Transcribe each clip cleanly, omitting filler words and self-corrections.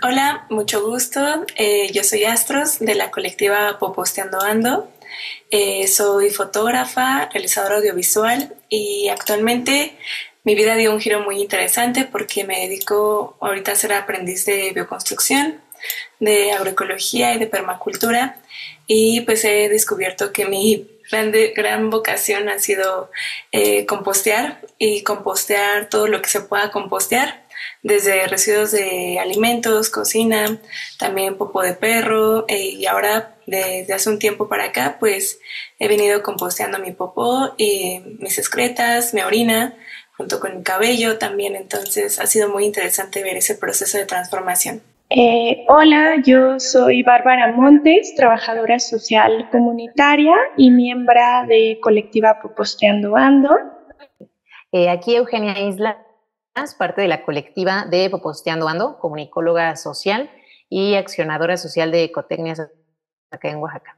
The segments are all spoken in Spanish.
Hola, mucho gusto. Yo soy Astros de la colectiva Poposteando Ando. Soy fotógrafa, realizadora audiovisual y actualmente mi vida dio un giro muy interesante porque me dedico ahorita a ser aprendiz de bioconstrucción, de agroecología y de permacultura, y pues he descubierto que mi gran vocación ha sido compostear y compostear todo lo que se pueda compostear, desde residuos de alimentos, cocina, también popó de perro, y ahora desde hace un tiempo para acá pues he venido composteando mi popó y mis excretas, mi orina, junto con mi cabello también. Entonces ha sido muy interesante ver ese proceso de transformación. Hola, yo soy Bárbara Montes, trabajadora social comunitaria y miembro de colectiva Poposteando Ando. Aquí Eugenia Islas, parte de la colectiva de Poposteando Ando, comunicóloga social y accionadora social de Ecotecnias acá en Oaxaca.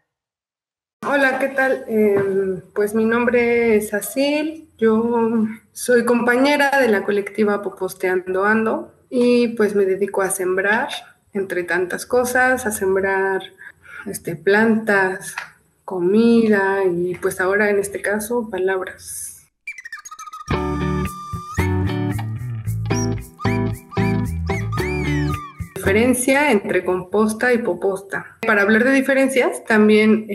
Hola, ¿qué tal? Pues mi nombre es Asil, yo soy compañera de la colectiva Poposteando Ando y pues me dedico a sembrar, entre tantas cosas, a sembrar plantas, comida y pues ahora en este caso palabras. Diferencia entre composta y poposta. Para hablar de diferencias, también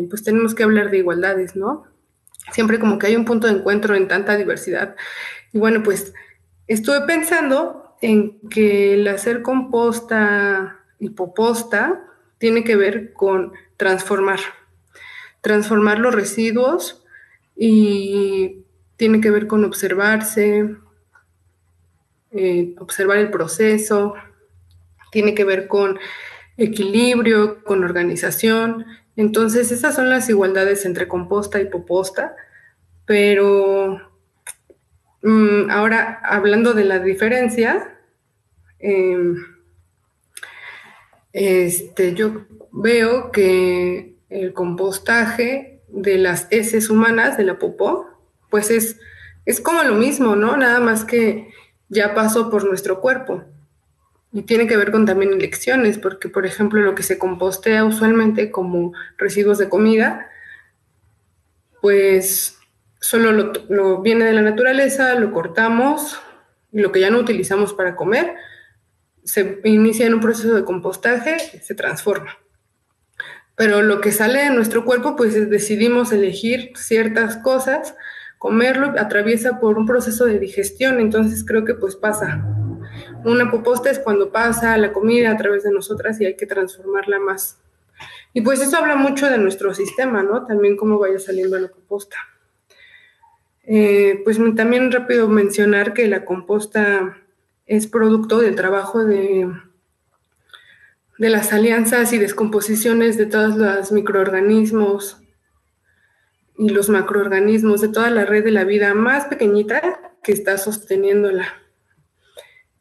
pues tenemos que hablar de igualdades, ¿no? Siempre como que hay un punto de encuentro en tanta diversidad. Y bueno, pues estuve pensando en que el hacer composta y poposta tiene que ver con transformar los residuos y tiene que ver con observarse, observar el proceso, tiene que ver con equilibrio, con organización. Entonces, esas son las igualdades entre composta y poposta, pero ahora hablando de la diferencia, yo veo que el compostaje de las heces humanas, de la popó, pues es como lo mismo, ¿no? Nada más que ya pasó por nuestro cuerpo. Y tiene que ver con también elecciones, porque por ejemplo lo que se compostea usualmente como residuos de comida, pues solo lo viene de la naturaleza, lo cortamos y lo que ya no utilizamos para comer se inicia en un proceso de compostaje, se transforma. Pero lo que sale de nuestro cuerpo, pues decidimos elegir ciertas cosas, comerlo, atraviesa por un proceso de digestión, entonces creo que pues pasa. Una poposta es cuando pasa la comida a través de nosotras y hay que transformarla más. Y pues eso habla mucho de nuestro sistema, ¿no? También cómo vaya saliendo la composta. Pues también rápido mencionar que la composta es producto del trabajo de las alianzas y descomposiciones de todos los microorganismos y los macroorganismos, de toda la red de la vida más pequeñita que está sosteniéndola,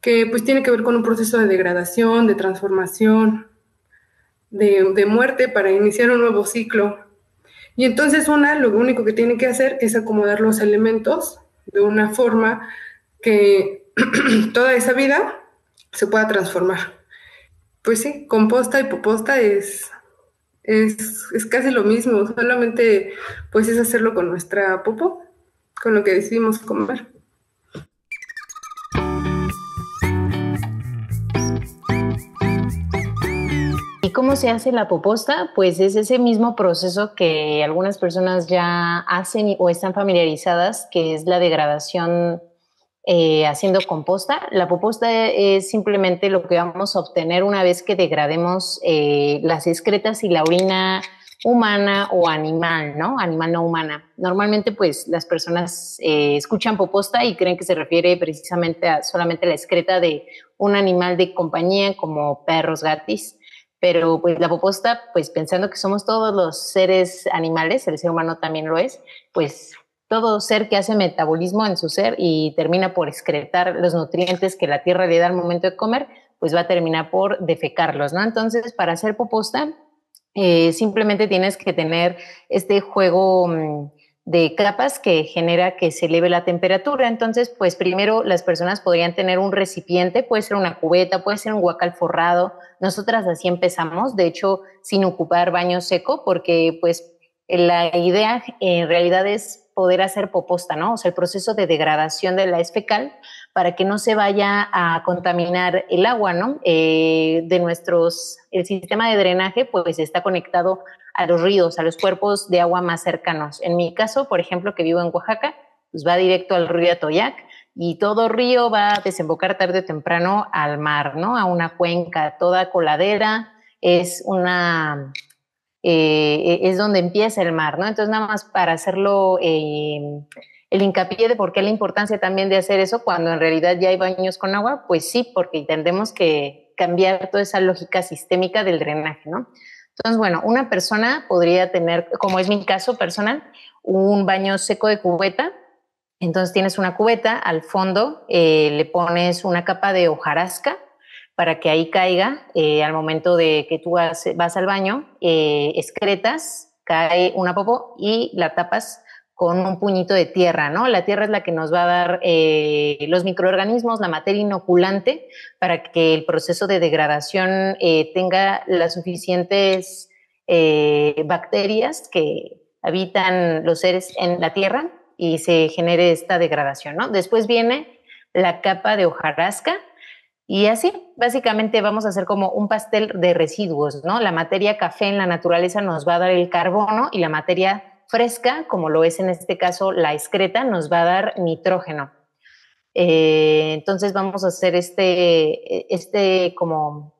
que pues tiene que ver con un proceso de degradación, de transformación, de muerte para iniciar un nuevo ciclo. Y entonces lo único que tiene que hacer es acomodar los elementos de una forma que toda esa vida se pueda transformar. Pues sí, composta y poposta es casi lo mismo, solamente pues es hacerlo con nuestra popó, con lo que decidimos comer. ¿Y cómo se hace la poposta? Pues es ese mismo proceso que algunas personas ya hacen o están familiarizadas, que es la degradación haciendo composta. La composta es simplemente lo que vamos a obtener una vez que degrademos las excretas y la orina humana o animal, ¿no? Animal no humana. Normalmente, pues, las personas escuchan poposta y creen que se refiere precisamente a solamente la excreta de un animal de compañía como perros, gatos. Pero pues la poposta, pues pensando que somos todos los seres animales, el ser humano también lo es, pues todo ser que hace metabolismo en su ser y termina por excretar los nutrientes que la tierra le da al momento de comer, pues va a terminar por defecarlos, ¿no? Entonces, para hacer poposta, simplemente tienes que tener este juego de capas que genera que se eleve la temperatura. Entonces, pues primero las personas podrían tener un recipiente, puede ser una cubeta, puede ser un huacal forrado. Nosotras así empezamos, de hecho, sin ocupar baño seco, porque pues la idea en realidad es poder hacer poposta, ¿no? O sea, el proceso de degradación de la heces fecal para que no se vaya a contaminar el agua, ¿no? El sistema de drenaje pues está conectado a los ríos, a los cuerpos de agua más cercanos. En mi caso, por ejemplo, que vivo en Oaxaca, pues va directo al río Atoyac y todo río va a desembocar tarde o temprano al mar, ¿no? A una cuenca, toda coladera es donde empieza el mar, ¿no? Entonces, nada más para hacerlo, el hincapié de por qué la importancia también de hacer eso cuando en realidad ya hay baños con agua, pues sí, porque tendremos que cambiar toda esa lógica sistémica del drenaje, ¿no? Entonces, bueno, una persona podría tener, como es mi caso personal, un baño seco de cubeta. Entonces tienes una cubeta, al fondo le pones una capa de hojarasca para que ahí caiga, al momento de que tú vas al baño, excretas, cae una popó y la tapas con un puñito de tierra, ¿no? La tierra es la que nos va a dar los microorganismos, la materia inoculante, para que el proceso de degradación tenga las suficientes bacterias que habitan los seres en la tierra y se genere esta degradación, ¿no? Después viene la capa de hojarasca y así, básicamente vamos a hacer como un pastel de residuos, ¿no? La materia café en la naturaleza nos va a dar el carbono y la materia fresca, como lo es en este caso la excreta, nos va a dar nitrógeno. Entonces vamos a hacer este como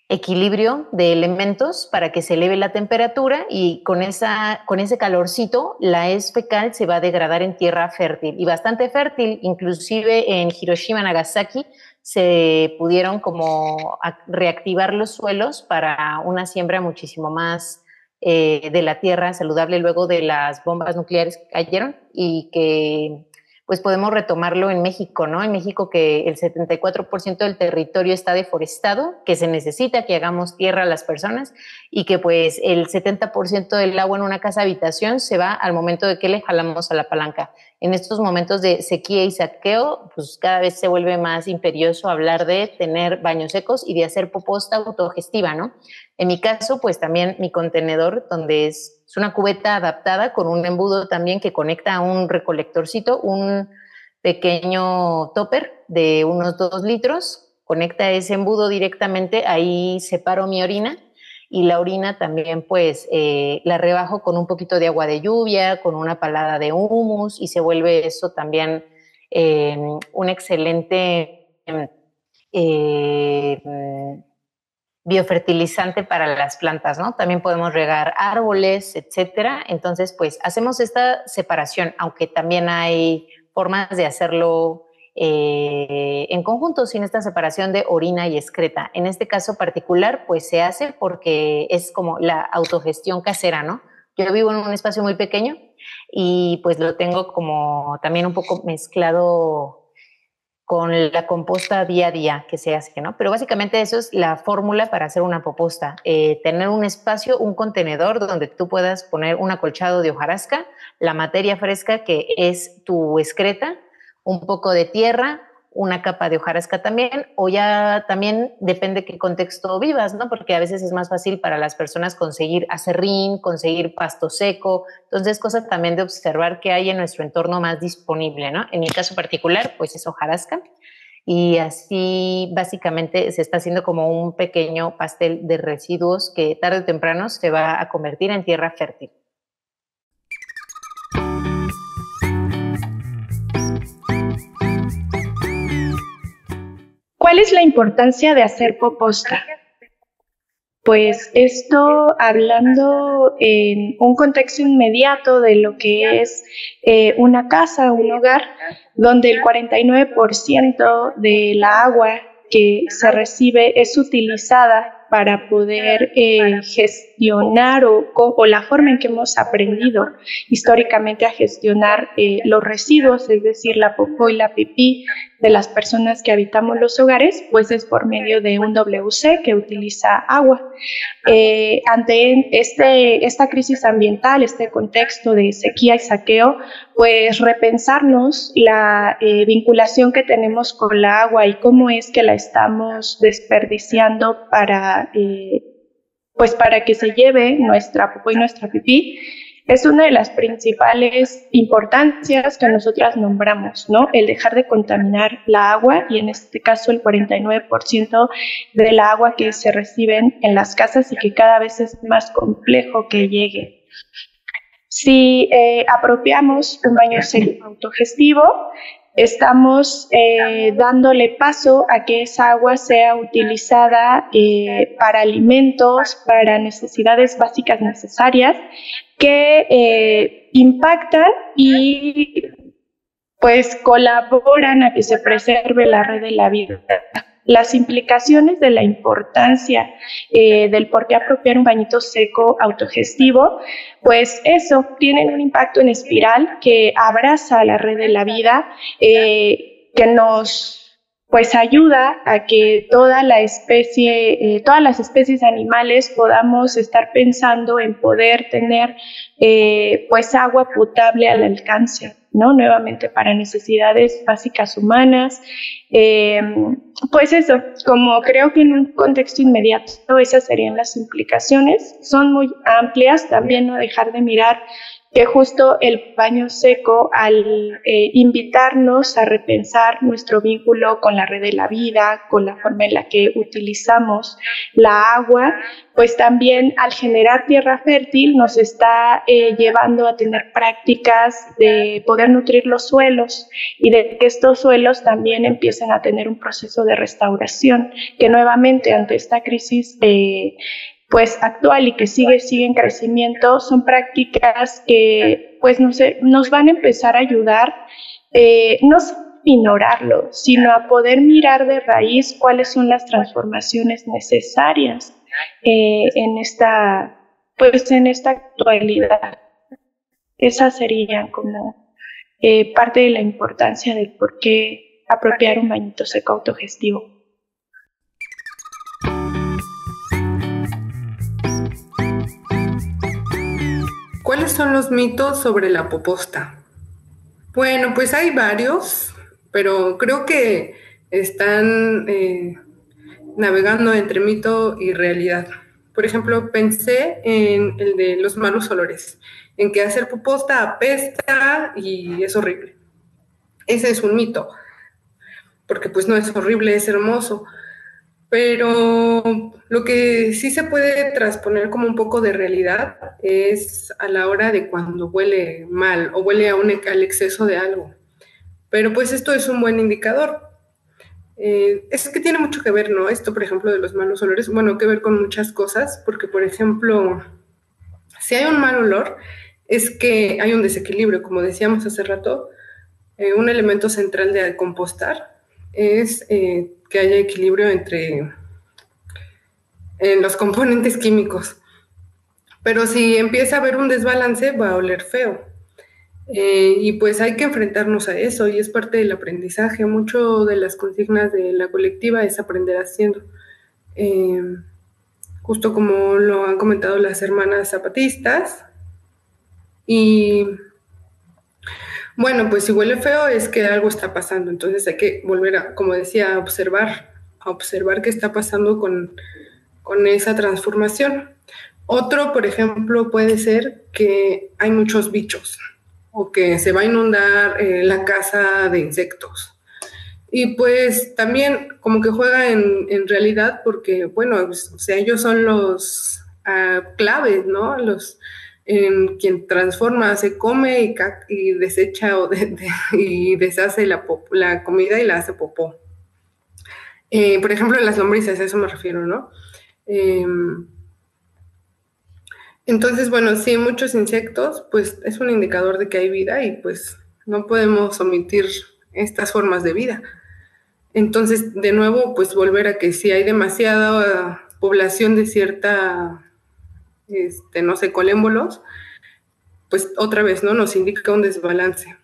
equilibrio de elementos para que se eleve la temperatura y con ese calorcito la heces fecal se va a degradar en tierra fértil y bastante fértil, inclusive en Hiroshima, Nagasaki, se pudieron como reactivar los suelos para una siembra muchísimo más de la tierra saludable luego de las bombas nucleares que cayeron y que pues podemos retomarlo en México, ¿no? En México que el 74% del territorio está deforestado, que se necesita que hagamos tierra a las personas y que pues el 70% del agua en una casa habitación se va al momento de que le jalamos a la palanca. En estos momentos de sequía y saqueo, pues cada vez se vuelve más imperioso hablar de tener baños secos y de hacer poposta autogestiva, ¿no? En mi caso, pues también mi contenedor, donde es una cubeta adaptada con un embudo también que conecta a un recolectorcito, un pequeño topper de unos 2 litros, conecta ese embudo directamente, ahí separo mi orina y la orina también pues la rebajo con un poquito de agua de lluvia, con una palada de humus y se vuelve eso también un excelente biofertilizante para las plantas, ¿no? También podemos regar árboles, etcétera. Entonces, pues hacemos esta separación, aunque también hay formas de hacerlo en conjunto, sin esta separación de orina y excreta. En este caso particular, pues se hace porque es como la autogestión casera, ¿no? Yo vivo en un espacio muy pequeño y pues lo tengo como también un poco mezclado con la composta día a día que se hace, ¿no? Pero básicamente eso es la fórmula para hacer una poposta. Tener un espacio, un contenedor donde tú puedas poner un acolchado de hojarasca, la materia fresca que es tu excreta, un poco de tierra, una capa de hojarasca también, o ya también depende qué contexto vivas, ¿no? Porque a veces es más fácil para las personas conseguir acerrín, conseguir pasto seco, entonces cosas también de observar qué hay en nuestro entorno más disponible, ¿no? En mi caso particular, pues es hojarasca, y así básicamente se está haciendo como un pequeño pastel de residuos que tarde o temprano se va a convertir en tierra fértil. ¿Cuál es la importancia de hacer poposta? Pues esto hablando en un contexto inmediato de lo que es una casa, un hogar, donde el 49% de la agua que se recibe es utilizada para poder gestionar o la forma en que hemos aprendido históricamente a gestionar los residuos, es decir, la popó y la pipí, de las personas que habitamos los hogares, pues es por medio de un WC que utiliza agua. Ante esta crisis ambiental, este contexto de sequía y saqueo, pues repensarnos la vinculación que tenemos con la agua y cómo es que la estamos desperdiciando para que se lleve nuestra popó y nuestra pipí, es una de las principales importancias que nosotras nombramos, ¿no? El dejar de contaminar la agua, y en este caso el 49% del agua que se reciben en las casas y que cada vez es más complejo que llegue. Si apropiamos un baño seco autogestivo, estamos dándole paso a que esa agua sea utilizada para alimentos, para necesidades básicas necesarias que impactan y pues colaboran a que se preserve la red de la vida. Las implicaciones de la importancia del por qué apropiar un bañito seco autogestivo, pues eso, tienen un impacto en espiral que abraza la red de la vida, que nos pues ayuda a que todas las especies animales podamos estar pensando en poder tener pues agua potable al alcance, ¿no? Nuevamente para necesidades básicas humanas. Pues eso, como creo que en un contexto inmediato esas serían las implicaciones, son muy amplias, también no dejar de mirar que justo el baño seco, al invitarnos a repensar nuestro vínculo con la red de la vida, con la forma en la que utilizamos la agua, pues también al generar tierra fértil nos está llevando a tener prácticas de poder nutrir los suelos y de que estos suelos también empiecen a tener un proceso de restauración, que nuevamente ante esta crisis pues actual y que sigue en crecimiento, son prácticas que pues nos van a empezar a ayudar, no solo a ignorarlo, sino a poder mirar de raíz cuáles son las transformaciones necesarias en esta actualidad. Esas serían como parte de la importancia del por qué apropiar un bañito seco autogestivo. ¿Cuáles son los mitos sobre la poposta? Bueno, pues hay varios, pero creo que están navegando entre mito y realidad. Por ejemplo, pensé en el de los malos olores, en que hacer poposta apesta y es horrible. Ese es un mito, porque pues no es horrible, es hermoso. Pero lo que sí se puede transponer como un poco de realidad es a la hora de cuando huele mal o huele al exceso de algo. Pero pues esto es un buen indicador. Es que tiene mucho que ver, ¿no? Esto, por ejemplo, de los malos olores, bueno, que ver con muchas cosas, porque, por ejemplo, si hay un mal olor, es que hay un desequilibrio, como decíamos hace rato. Un elemento central de compostar es que haya equilibrio entre los componentes químicos. Pero si empieza a haber un desbalance, va a oler feo. Y pues hay que enfrentarnos a eso, y es parte del aprendizaje. Mucho de las consignas de la colectiva es aprender haciendo. Justo como lo han comentado las hermanas zapatistas. Y bueno, pues si huele feo es que algo está pasando, entonces hay que volver a, como decía, a observar qué está pasando con esa transformación. Otro, por ejemplo, puede ser que hay muchos bichos o que se va a inundar la casa de insectos. Y pues también como que juega en realidad porque, bueno, pues, o sea, ellos son los claves, ¿no? Quien transforma, se come y desecha y deshace la comida y la hace popó. Por ejemplo, las lombrices, a eso me refiero, ¿no? Entonces, bueno, sí, muchos insectos, pues es un indicador de que hay vida y pues no podemos omitir estas formas de vida. Entonces, de nuevo, pues volver a que si hay demasiada población de cierta, no sé, colémbolos, pues otra vez, ¿no? Nos indica un desbalance.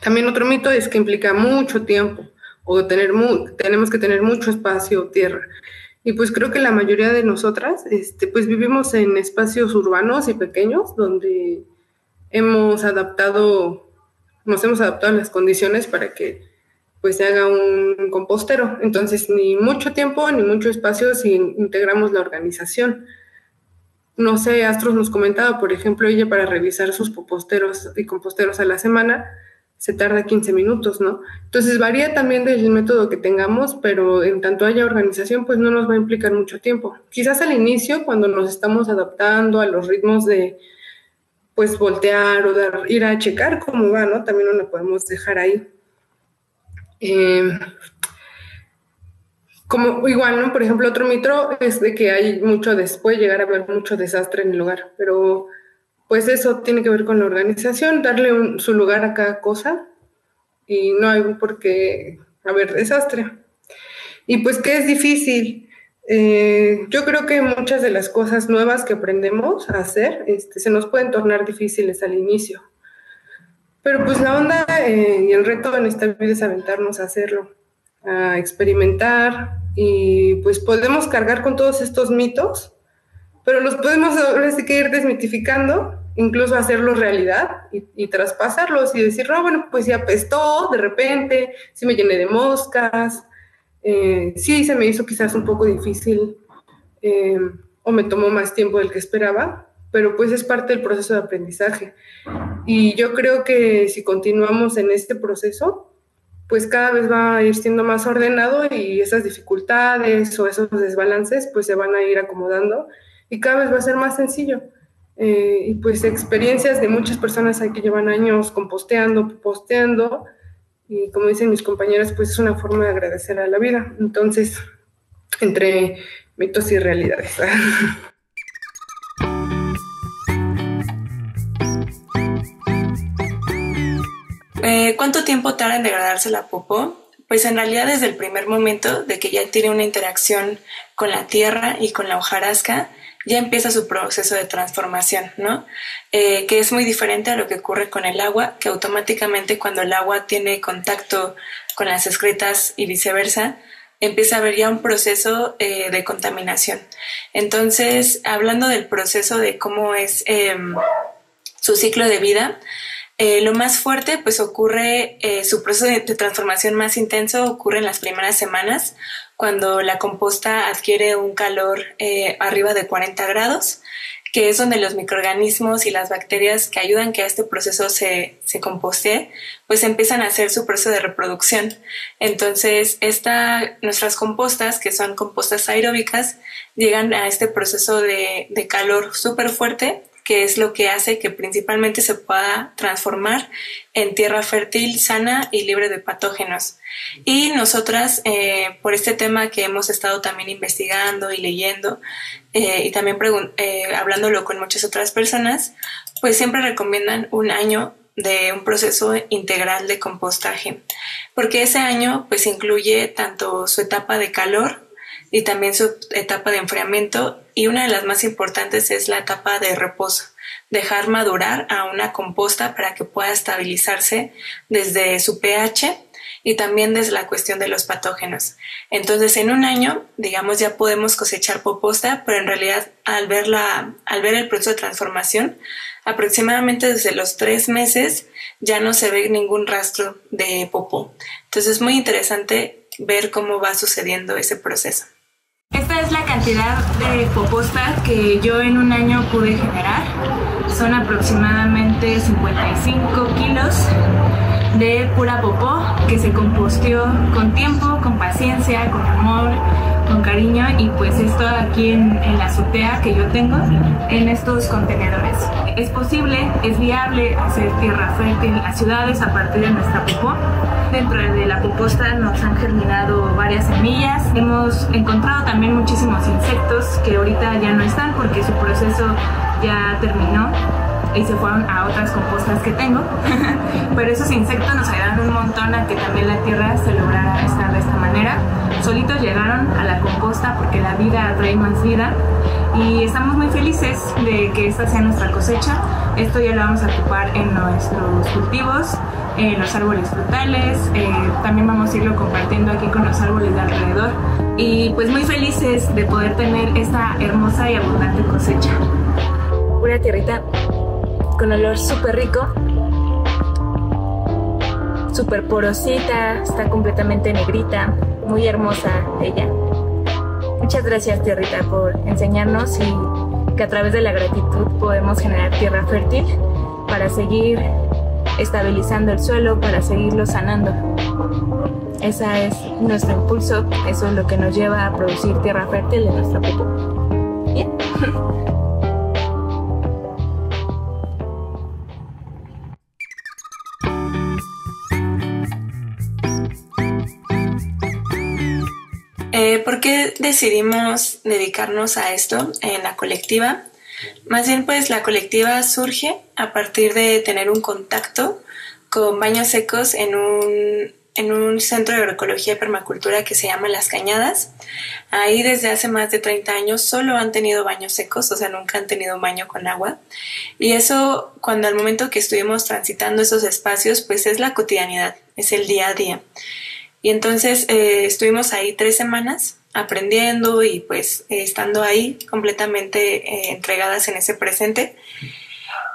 También otro mito es que implica mucho tiempo o tenemos que tener mucho espacio o tierra. Y pues creo que la mayoría de nosotras pues vivimos en espacios urbanos y pequeños donde nos hemos adaptado a las condiciones para que pues se haga un compostero. Entonces, ni mucho tiempo ni mucho espacio si integramos la organización. No sé, Astros nos comentaba, por ejemplo, ella para revisar sus poposteros y composteros a la semana se tarda 15 minutos, ¿no? Entonces varía también del método que tengamos, pero en tanto haya organización, pues no nos va a implicar mucho tiempo. Quizás al inicio, cuando nos estamos adaptando a los ritmos de, pues, voltear o ir a checar cómo va, ¿no? También no lo podemos dejar ahí. Como igual, ¿no? Por ejemplo, otro mito es de que puede llegar a haber mucho desastre en el lugar, pero pues eso tiene que ver con la organización, darle su lugar a cada cosa y no hay por qué haber desastre. Y pues que es difícil. Yo creo que muchas de las cosas nuevas que aprendemos a hacer se nos pueden tornar difíciles al inicio. Pero pues la onda y el reto en esta vida es aventarnos a hacerlo, a experimentar, y pues podemos cargar con todos estos mitos, pero los podemos ahora sí que ir desmitificando, incluso hacerlos realidad y traspasarlos y decir, no, bueno, pues sí apestó de repente, sí me llené de moscas, sí se me hizo quizás un poco difícil o me tomó más tiempo del que esperaba, pero pues es parte del proceso de aprendizaje. Y yo creo que si continuamos en este proceso, pues cada vez va a ir siendo más ordenado y esas dificultades o esos desbalances pues se van a ir acomodando y cada vez va a ser más sencillo. Y pues experiencias de muchas personas hay que llevan años posteando, y como dicen mis compañeras, pues es una forma de agradecer a la vida. Entonces, entre mitos y realidades. ¿Cuánto tiempo tarda en degradarse la popó? Pues en realidad desde el primer momento de que ya tiene una interacción con la tierra y con la hojarasca, ya empieza su proceso de transformación, ¿no? Que es muy diferente a lo que ocurre con el agua, que automáticamente cuando el agua tiene contacto con las excretas y viceversa, empieza a haber ya un proceso de contaminación. Entonces, hablando del proceso de cómo es su ciclo de vida, lo más fuerte pues ocurre, su proceso de transformación más intenso ocurre en las primeras semanas, cuando la composta adquiere un calor arriba de 40 grados, que es donde los microorganismos y las bacterias que ayudan que a este proceso se compostee, pues empiezan a hacer su proceso de reproducción. Entonces, nuestras compostas, que son compostas aeróbicas, llegan a este proceso de calor súper fuerte, que es lo que hace que principalmente se pueda transformar en tierra fértil, sana y libre de patógenos. Y nosotras, por este tema que hemos estado también investigando y leyendo, y también hablándolo con muchas otras personas, pues siempre recomiendan un año de un proceso integral de compostaje, porque ese año pues incluye tanto su etapa de calor y también su etapa de enfriamiento, y una de las más importantes es la etapa de reposo, dejar madurar a una composta para que pueda estabilizarse desde su pH y también desde la cuestión de los patógenos. Entonces, en un año, digamos, ya podemos cosechar poposta, pero en realidad al ver el proceso de transformación, aproximadamente desde los 3 meses ya no se ve ningún rastro de popó. Entonces, es muy interesante ver cómo va sucediendo ese proceso. Esta es la cantidad de poposta que yo en un año pude generar. Son aproximadamente 55 kilos de pura popó que se composteó con tiempo, con paciencia, con amor, con cariño, y pues esto aquí en la azotea que yo tengo en estos contenedores. Es posible, es viable hacer tierra fértil en las ciudades a partir de nuestra popó. Dentro de la composta nos han germinado varias semillas. Hemos encontrado también muchísimos insectos que ahorita ya no están porque su proceso ya terminó y se fueron a otras compostas que tengo. Pero esos insectos nos ayudaron un montón a que también la tierra se lograra estar de esta manera. Solitos llegaron a la composta porque la vida trae más vida, y estamos muy felices de que esta sea nuestra cosecha. Esto ya lo vamos a ocupar en nuestros cultivos los árboles frutales, también vamos a irlo compartiendo aquí con los árboles de alrededor y pues muy felices de poder tener esta hermosa y abundante cosecha. Pura tierrita con olor súper rico, súper porosita, está completamente negrita, muy hermosa ella. Muchas gracias, tierrita, por enseñarnos y que a través de la gratitud podemos generar tierra fértil para seguir estabilizando el suelo, para seguirlo sanando. Ese es nuestro impulso, eso es lo que nos lleva a producir tierra fértil en nuestra popó. Bien. ¿Por qué decidimos dedicarnos a esto en la colectiva? Más bien, pues la colectiva surge a partir de tener un contacto con baños secos en un centro de agroecología y permacultura que se llama Las Cañadas. Ahí desde hace más de 30 años solo han tenido baños secos, o sea, nunca han tenido un baño con agua. Y eso, cuando al momento que estuvimos transitando esos espacios, pues es la cotidianidad, es el día a día. Y entonces estuvimos ahí 3 semanas aprendiendo y pues estando ahí completamente entregadas en ese presente.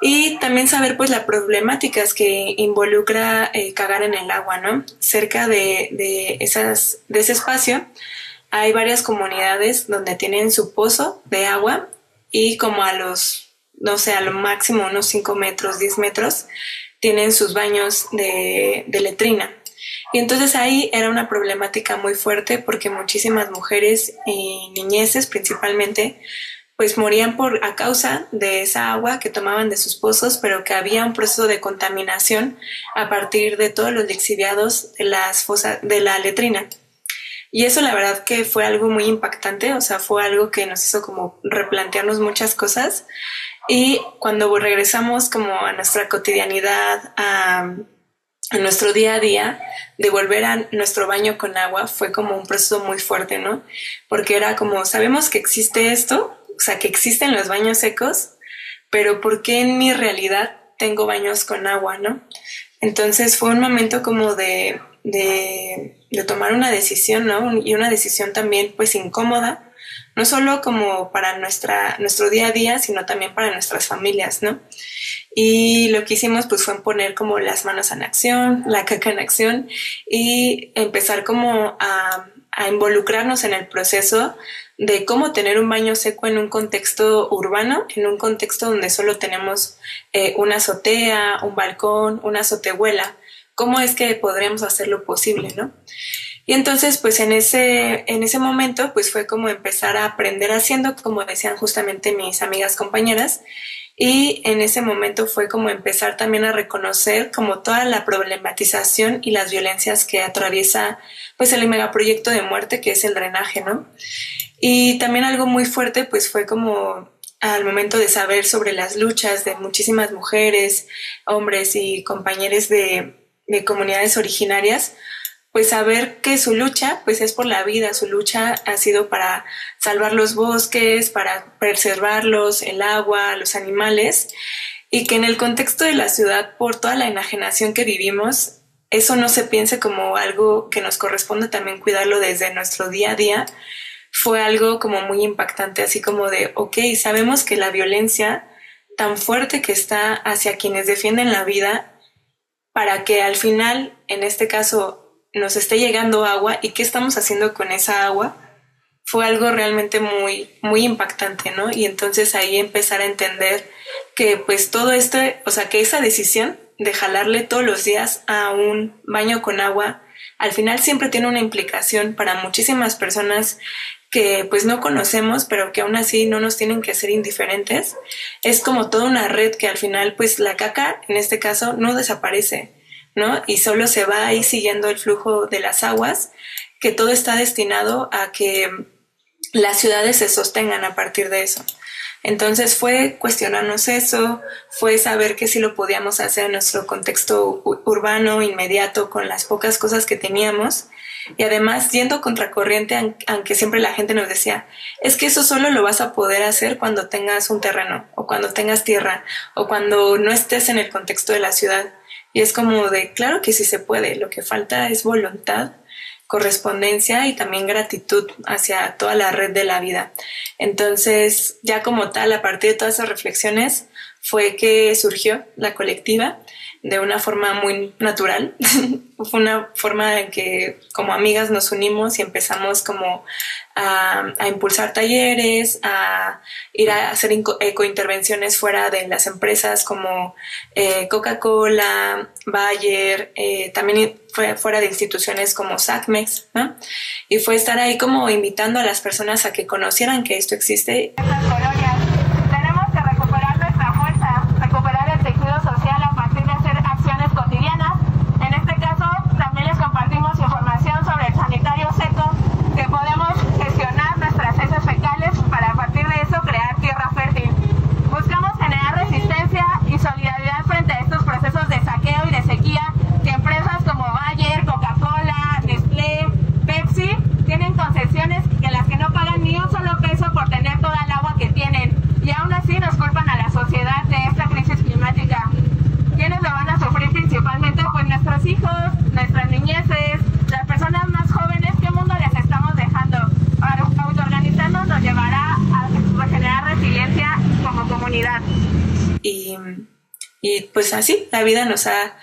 Y también saber pues las problemáticas que involucra cagar en el agua, ¿no? Cerca de ese espacio hay varias comunidades donde tienen su pozo de agua y como a lo máximo unos 5 metros, 10 metros, tienen sus baños de letrina. Y entonces ahí era una problemática muy fuerte porque muchísimas mujeres y niñeces principalmente pues morían a causa de esa agua que tomaban de sus pozos, pero que había un proceso de contaminación a partir de todos los lixiviados de la letrina. Y eso la verdad que fue algo muy impactante, o sea, fue algo que nos hizo como replantearnos muchas cosas. Y cuando regresamos como a nuestra cotidianidad, a nuestro día a día, de volver a nuestro baño con agua fue como un proceso muy fuerte, ¿no? Porque era como, sabemos que existe esto, o sea, que existen los baños secos, pero ¿por qué en mi realidad tengo baños con agua, no? Entonces fue un momento como de tomar una decisión, ¿no? Y una decisión también pues incómoda, no solo como para nuestro día a día, sino también para nuestras familias, ¿no? Y lo que hicimos pues fue poner como las manos en acción, la caca en acción y empezar como a involucrarnos en el proceso de cómo tener un baño seco en un contexto urbano, en un contexto donde solo tenemos una azotea, un balcón, una azotehuela. ¿Cómo es que podríamos hacerlo posible, no? Y entonces, pues en ese momento, pues fue como empezar a aprender haciendo, como decían justamente mis amigas compañeras, y en ese momento fue como empezar también a reconocer como toda la problematización y las violencias que atraviesa pues el megaproyecto de muerte que es el drenaje, ¿no? Y también algo muy fuerte pues fue como al momento de saber sobre las luchas de muchísimas mujeres, hombres y compañeros de comunidades originarias, pues saber que su lucha pues es por la vida, su lucha ha sido para salvar los bosques, para preservarlos, el agua, los animales, y que en el contexto de la ciudad, por toda la enajenación que vivimos, eso no se piense como algo que nos corresponde también cuidarlo desde nuestro día a día, fue algo como muy impactante, así como de, ok, sabemos que la violencia tan fuerte que está hacia quienes defienden la vida, para que al final, en este caso, nos esté llegando agua y qué estamos haciendo con esa agua, fue algo realmente muy, muy impactante, ¿no? Y entonces ahí empezar a entender que pues todo esto, o sea, que esa decisión de jalarle todos los días a un baño con agua, al final siempre tiene una implicación para muchísimas personas que pues no conocemos, pero que aún así no nos tienen que ser indiferentes. Es como toda una red que al final pues la caca, en este caso, no desaparece, ¿no? Y solo se va ahí siguiendo el flujo de las aguas, que todo está destinado a que las ciudades se sostengan a partir de eso. Entonces fue cuestionarnos eso, fue saber que sí lo podíamos hacer en nuestro contexto urbano inmediato con las pocas cosas que teníamos y además yendo contracorriente, aunque siempre la gente nos decía, es que eso solo lo vas a poder hacer cuando tengas un terreno o cuando tengas tierra o cuando no estés en el contexto de la ciudad. Y es como de, claro que sí se puede, lo que falta es voluntad, correspondencia y también gratitud hacia toda la red de la vida. Entonces, ya como tal, a partir de todas esas reflexiones, fue que surgió la colectiva de una forma muy natural. Fue una forma en que como amigas nos unimos y empezamos como a impulsar talleres, a ir a hacer ecointervenciones fuera de las empresas como Coca-Cola, Bayer, también fue fuera de instituciones como SACMEX, ¿no? Y fue estar ahí como invitando a las personas a que conocieran que esto existe. Y pues así, la vida nos ha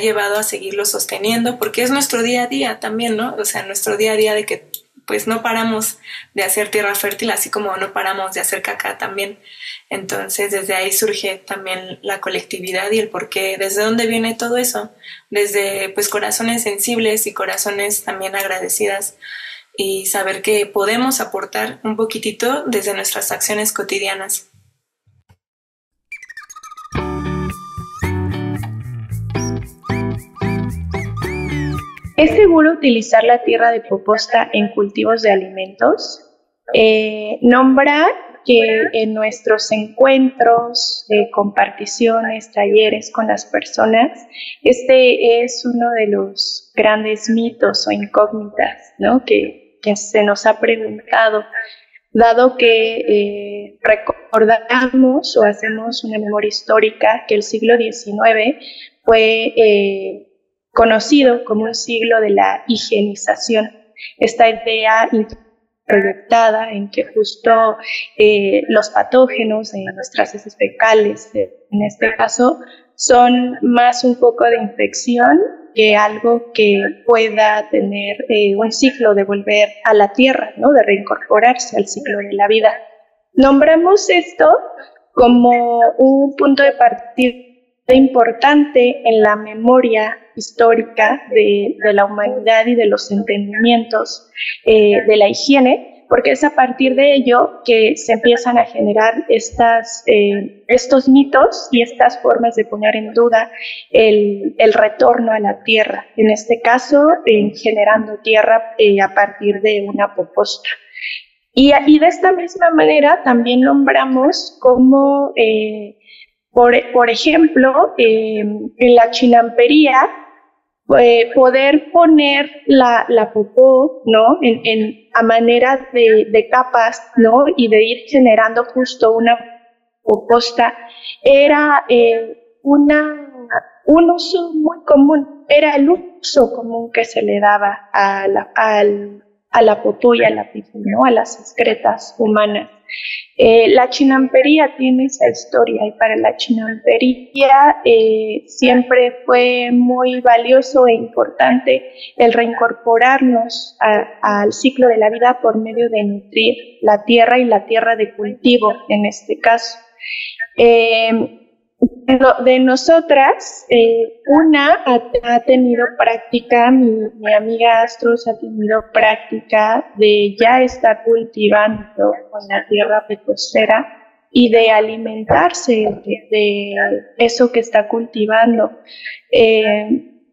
llevado a seguirlo sosteniendo, porque es nuestro día a día también, ¿no? O sea, nuestro día a día de que pues no paramos de hacer tierra fértil, así como no paramos de hacer caca también. Entonces, desde ahí surge también la colectividad y el por qué, desde dónde viene todo eso, desde pues corazones sensibles y corazones también agradecidas, y saber que podemos aportar un poquitito desde nuestras acciones cotidianas. ¿Es seguro utilizar la tierra de Poposta en cultivos de alimentos? Nombra que en nuestros encuentros, comparticiones, talleres con las personas, este es uno de los grandes mitos o incógnitas, ¿no? que se nos ha preguntado, dado que recordamos o hacemos una memoria histórica que el siglo XIX fue conocido como un siglo de la higienización, esta idea proyectada en que justo los patógenos de nuestras heces fecales, en este caso, son más un poco de infección que algo que pueda tener un ciclo de volver a la tierra, ¿no? De reincorporarse al ciclo de la vida. Nombramos esto como un punto de partida importante en la memoria histórica de la humanidad y de los entendimientos de la higiene, porque es a partir de ello que se empiezan a generar estos mitos y estas formas de poner en duda el retorno a la tierra, en este caso generando tierra a partir de una poposta. Y de esta misma manera también nombramos como por ejemplo, en la chinampería, poder poner la popó, ¿no? A manera de capas, ¿no? Y de ir generando justo una poposta, era un uso muy común, era el uso común que se le daba a la popó y a la pipí, ¿no? A las excretas humanas. La chinampería tiene esa historia y para la chinampería siempre fue muy valioso e importante el reincorporarnos al ciclo de la vida por medio de nutrir la tierra y la tierra de cultivo en este caso. De nosotras, una ha tenido práctica, mi amiga Astros ha tenido práctica de ya estar cultivando con la tierra pepostera y de alimentarse de eso que está cultivando.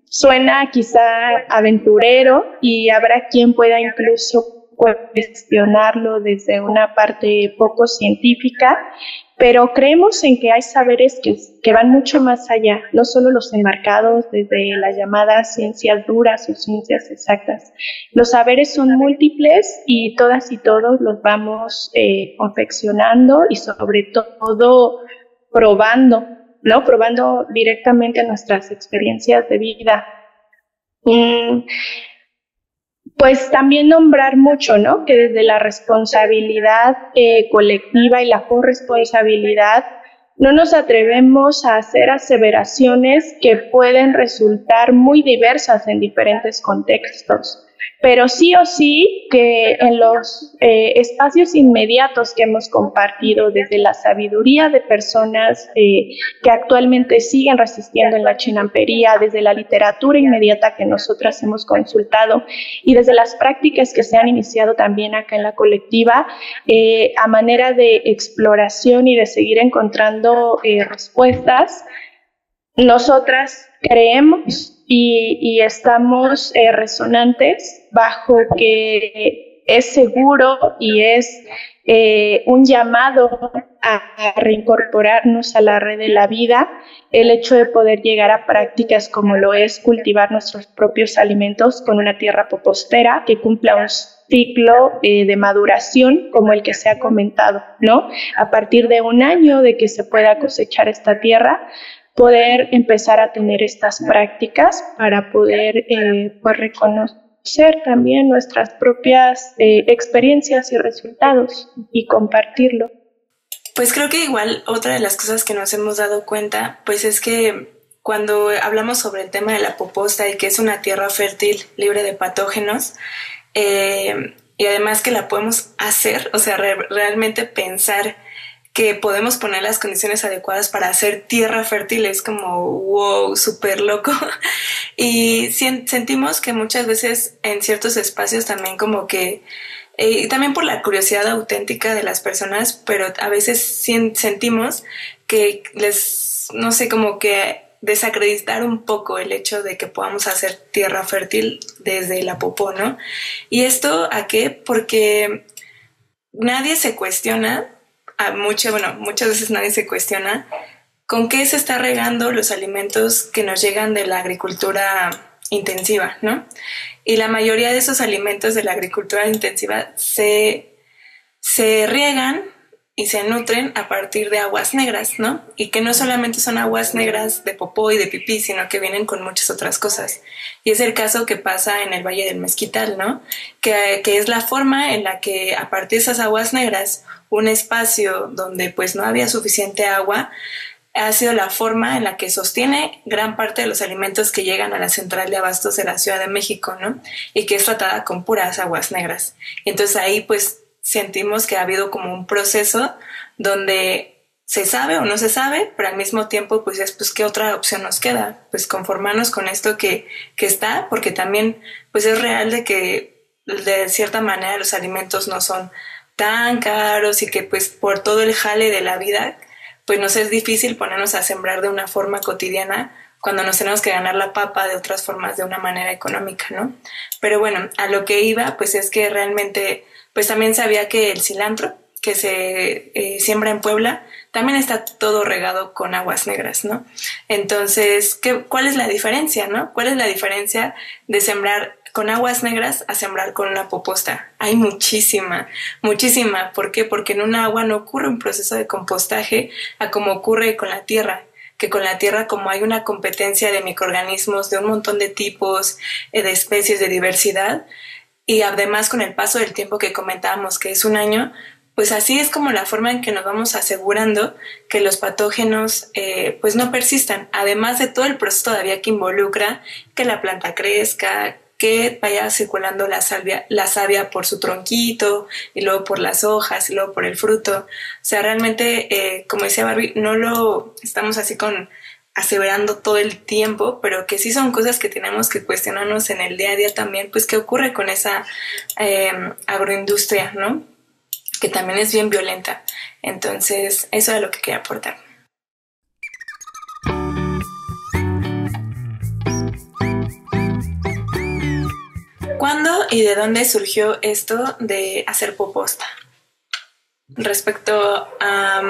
Suena quizá aventurero y habrá quien pueda incluso cuestionarlo desde una parte poco científica, pero creemos en que hay saberes que van mucho más allá, no solo los enmarcados desde las llamadas ciencias duras o ciencias exactas. Los saberes son múltiples y todas y todos los vamos confeccionando y sobre todo probando ¿no? Probando directamente nuestras experiencias de vida. Pues también nombrar mucho, ¿no? Que desde la responsabilidad colectiva y la corresponsabilidad no nos atrevemos a hacer aseveraciones que pueden resultar muy diversas en diferentes contextos. Pero sí o sí que en los espacios inmediatos que hemos compartido, desde la sabiduría de personas que actualmente siguen resistiendo en la chinampería, desde la literatura inmediata que nosotras hemos consultado y desde las prácticas que se han iniciado también acá en la colectiva, a manera de exploración y de seguir encontrando respuestas, nosotras creemos y estamos resonantes bajo que es seguro y es un llamado a reincorporarnos a la red de la vida, el hecho de poder llegar a prácticas como lo es cultivar nuestros propios alimentos con una tierra popostera que cumpla un ciclo de maduración como el que se ha comentado, ¿no? A partir de un año de que se pueda cosechar esta tierra, poder empezar a tener estas prácticas para poder pues reconocer también nuestras propias experiencias y resultados y compartirlo. Pues creo que igual otra de las cosas que nos hemos dado cuenta pues es que cuando hablamos sobre el tema de la poposta y que es una tierra fértil libre de patógenos, y además que la podemos hacer, o sea, realmente pensar que podemos poner las condiciones adecuadas para hacer tierra fértil es como wow, súper loco. Y sentimos que muchas veces en ciertos espacios también como que, y también por la curiosidad auténtica de las personas, pero a veces sentimos que no sé, como que desacreditar un poco el hecho de que podamos hacer tierra fértil desde la popó, ¿no? ¿Y esto a qué? Porque nadie se cuestiona, muchas veces nadie se cuestiona con qué se está regando los alimentos que nos llegan de la agricultura intensiva, ¿no? Y la mayoría de esos alimentos de la agricultura intensiva se riegan y se nutren a partir de aguas negras, ¿no? Y que no solamente son aguas negras de popó y de pipí, sino que vienen con muchas otras cosas. Y es el caso que pasa en el Valle del Mezquital, ¿no? Que es la forma en la que a partir de esas aguas negras, un espacio donde pues no había suficiente agua, ha sido la forma en la que sostiene gran parte de los alimentos que llegan a la central de abastos de la Ciudad de México, ¿no? Y que es tratada con puras aguas negras. Y entonces ahí pues sentimos que ha habido como un proceso donde se sabe o no se sabe, pero al mismo tiempo pues es pues qué otra opción nos queda, pues conformarnos con esto que está, porque también pues es real de que de cierta manera los alimentos no son tan caros y que pues por todo el jale de la vida pues nos es difícil ponernos a sembrar de una forma cotidiana cuando nos tenemos que ganar la papa de otras formas de una manera económica, ¿no? Pero bueno, a lo que iba pues es que realmente pues también sabía que el cilantro que se siembra en Puebla también está todo regado con aguas negras, ¿no? Entonces, ¿cuál es la diferencia, no? ¿Cuál es la diferencia de sembrar con aguas negras a sembrar con una poposta? Hay muchísima. ¿Por qué? Porque en una agua no ocurre un proceso de compostaje a como ocurre con la tierra, que con la tierra como hay una competencia de microorganismos de un montón de tipos, de especies, de diversidad, y además con el paso del tiempo que comentábamos que es un año, pues así es como la forma en que nos vamos asegurando que los patógenos pues no persistan, además de todo el proceso todavía que involucra que la planta crezca, que vaya circulando la savia por su tronquito y luego por las hojas y luego por el fruto. O sea, realmente, como decía Barbie, no lo estamos así aseverando todo el tiempo, pero que sí son cosas que tenemos que cuestionarnos en el día a día también, pues qué ocurre con esa agroindustria, ¿no? Que también es bien violenta. Entonces, eso es lo que quería aportar. ¿Cuándo y de dónde surgió esto de hacer poposta? Respecto a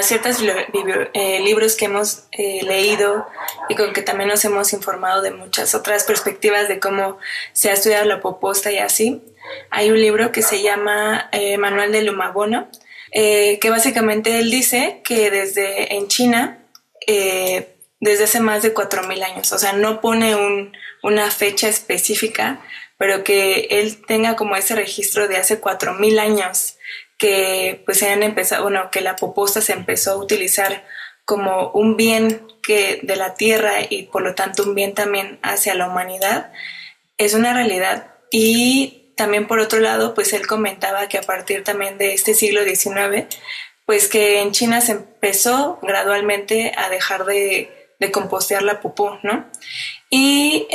ciertos libros que hemos leído y con que también nos hemos informado de muchas otras perspectivas de cómo se ha estudiado la poposta y así. Hay un libro que se llama Manual del Humabono, que básicamente él dice que desde en China, desde hace más de 4.000 años, o sea, no pone una fecha específica, pero que él tenga como ese registro de hace 4.000 años que pues se han empezado, bueno, que la poposta se empezó a utilizar como un bien de la tierra y por lo tanto un bien también hacia la humanidad, es una realidad. Y también por otro lado, pues él comentaba que a partir también de este siglo XIX, pues que en China se empezó gradualmente a dejar de compostear la popó, ¿no? Y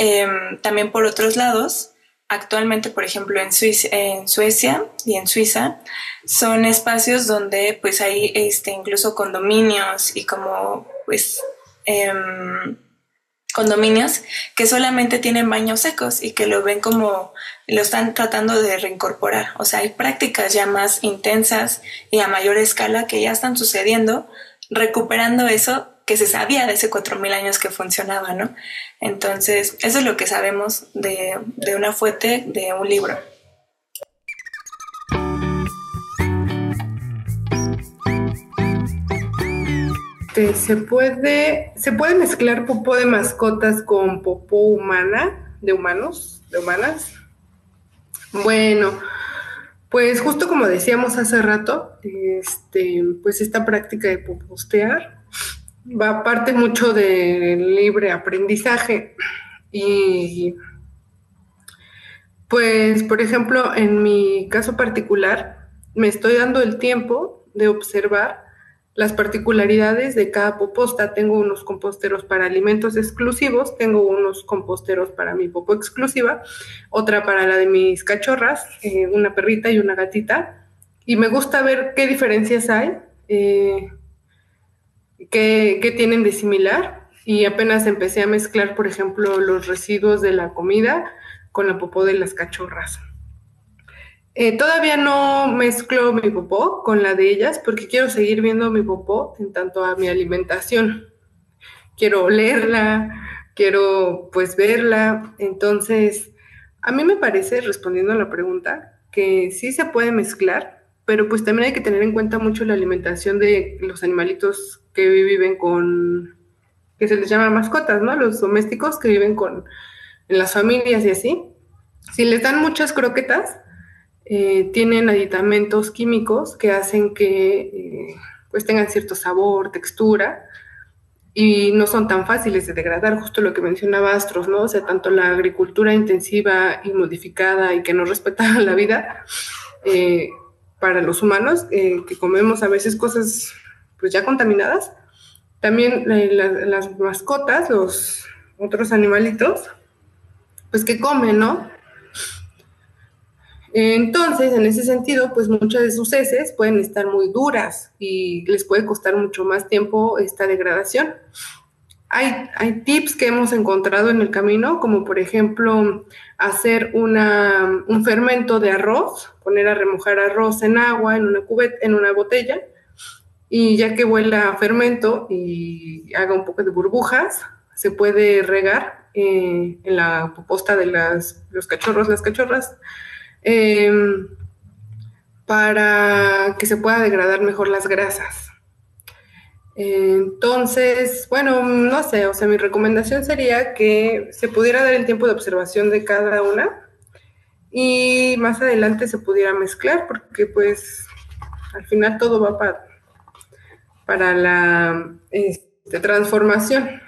también por otros lados, actualmente, por ejemplo, en Suecia y en Suiza, son espacios donde pues hay incluso condominios y como pues condominios que solamente tienen baños secos y que lo ven como lo están tratando de reincorporar. O sea, hay prácticas ya más intensas y a mayor escala que ya están sucediendo, recuperando eso que se sabía de hace 4.000 años que funcionaba, ¿no? Entonces, eso es lo que sabemos de una fuente de un libro. ¿Se puede mezclar popó de mascotas con popó humana, de humanas? Bueno, pues justo como decíamos hace rato, pues esta práctica de popostear parte mucho del libre aprendizaje y pues, por ejemplo, en mi caso particular, me estoy dando el tiempo de observar las particularidades de cada poposta. Tengo unos composteros para alimentos exclusivos, tengo unos composteros para mi popó exclusiva, otra para la de mis cachorras, una perrita y una gatita. Y me gusta ver qué diferencias hay, qué tienen de similar. Y apenas empecé a mezclar, por ejemplo, los residuos de la comida con la popó de las cachorras. Todavía no mezclo mi popó con la de ellas porque quiero seguir viendo mi popó en tanto a mi alimentación. Quiero olerla, quiero pues verla. Entonces, a mí me parece, respondiendo a la pregunta, que sí se puede mezclar, pero pues también hay que tener en cuenta mucho la alimentación de los animalitos que viven que se les llama mascotas, ¿no? Los domésticos que viven en las familias y así. Si les dan muchas croquetas, tienen aditamentos químicos que hacen que pues tengan cierto sabor, textura y no son tan fáciles de degradar, justo lo que mencionaba Astros, ¿no? O sea, tanto la agricultura intensiva y modificada y que no respeta la vida para los humanos, que comemos a veces cosas pues ya contaminadas, también las mascotas, los otros animalitos, pues que comen, ¿no? Entonces, en ese sentido, pues muchas de sus heces pueden estar muy duras y les puede costar mucho más tiempo esta degradación. Hay tips que hemos encontrado en el camino, como por ejemplo hacer un fermento de arroz, poner a remojar arroz en agua, en una botella, y ya que huela a fermento y haga un poco de burbujas, se puede regar en la poposta de los cachorros, las cachorras, para que se pueda degradar mejor las grasas. Entonces, bueno, no sé, o sea, mi recomendación sería que se pudiera dar el tiempo de observación de cada una y más adelante se pudiera mezclar, porque pues al final todo va para la transformación.